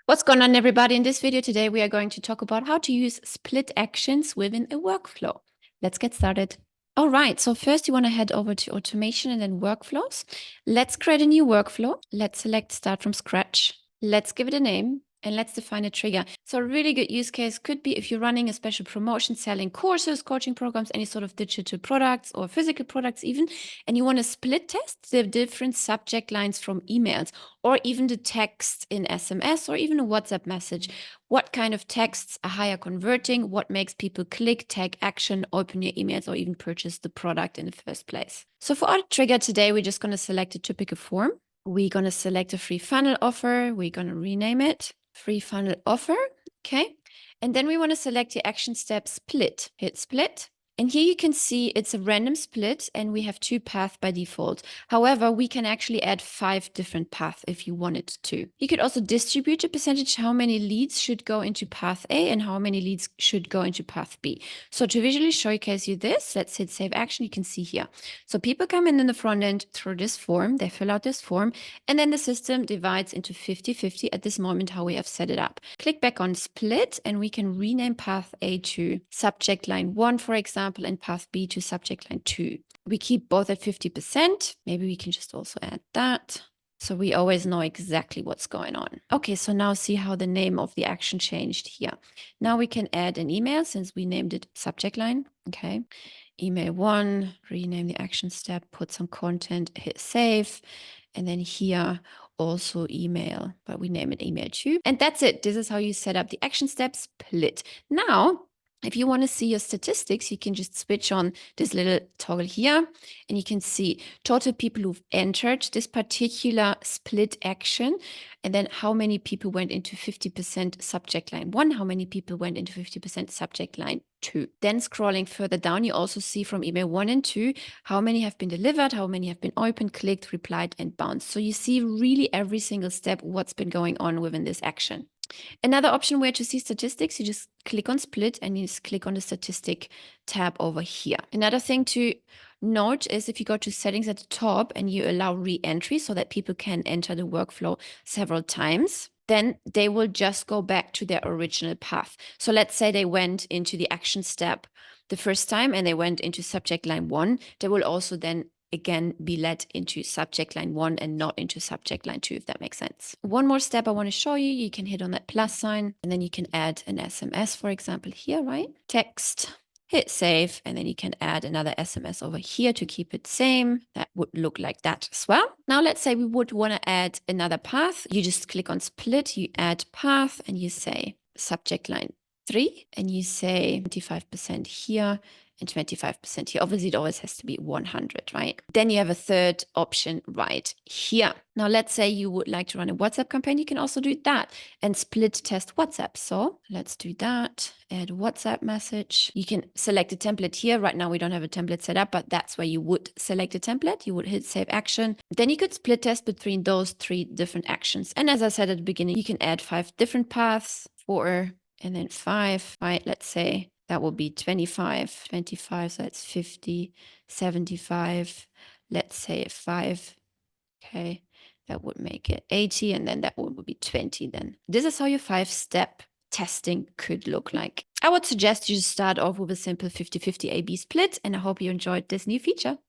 What's going on, everybody? In this video today, we are going to talk about how to use split actions within a workflow. Let's get started. All right, so first you want to head over to automation and then workflows. Let's create a new workflow. Let's select start from scratch. Let's give it a name and let's define a trigger. So a really good use case could be if you're running a special promotion, selling courses, coaching programs, any sort of digital products or physical products even, and you want to split test the different subject lines from emails or even the text in SMS or even a WhatsApp message. What kind of texts are higher converting? What makes people click, take action, open your emails, or even purchase the product in the first place? So for our trigger today, we're just going to select a typical form. We're going to select a free funnel offer. We're going to rename it free funnel offer. Okay. And then we want to select the action step split. Hit split. And here you can see it's a random split and we have 2 paths by default. However, we can actually add 5 different paths if you wanted to. You could also distribute a percentage how many leads should go into path A and how many leads should go into path B. So to visually showcase you this, let's hit save action. You can see here. So people come in the front end through this form, they fill out this form, and then the system divides into 50-50 at this moment how we have set it up. Click back on split and we can rename path A to subject line 1, for example, and path B to subject line 2. We keep both at 50%. Maybe we can just also add that. So we always know exactly what's going on. Okay, so now see how the name of the action changed here. Now we can add an email since we named it subject line. Okay, email 1, rename the action step, put some content, hit save. And then here also email, but we name it email 2. And that's it. This is how you set up the action step split. Now, if you want to see your statistics, you can just switch on this little toggle here and you can see total people who've entered this particular split action and then how many people went into 50% subject line 1, how many people went into 50% subject line 2. Then scrolling further down, you also see from email 1 and 2, how many have been delivered, how many have been opened, clicked, replied, and bounced. So you see really every single step, what's been going on within this action. Another option where to see statistics, you just click on split and you just click on the statistic tab over here. Another thing to note is if you go to settings at the top and you allow re-entry so that people can enter the workflow several times, then they will just go back to their original path. So let's say they went into the action step the first time and they went into subject line 1, they will also then again be led into subject line 1 and not into subject line 2, if that makes sense. One more step I want to show you. You can hit on that plus sign and then you can add an SMS, for example, here, right? Text, hit save, and then you can add another SMS over here to keep it same. That would look like that as well. Now let's say we would want to add another path. You just click on split, you add path and you say subject line 3 and you say 25% here and 25% here. Obviously, it always has to be 100, right? Then you have a third option right here. Now, let's say you would like to run a WhatsApp campaign. You can also do that and split test WhatsApp. So let's do that. Add WhatsApp message. You can select a template here. Right now, we don't have a template set up, but that's where you would select a template. You would hit save action. Then you could split test between those 3 different actions. And as I said at the beginning, you can add 5 different paths, 4, and then 5, right? Let's say that will be 25, so that's 50, 75, let's say 5, okay, that would make it 80, and then that would be 20 then. This is how your 5-step testing could look like. I would suggest you start off with a simple 50-50 A/B split, and I hope you enjoyed this new feature.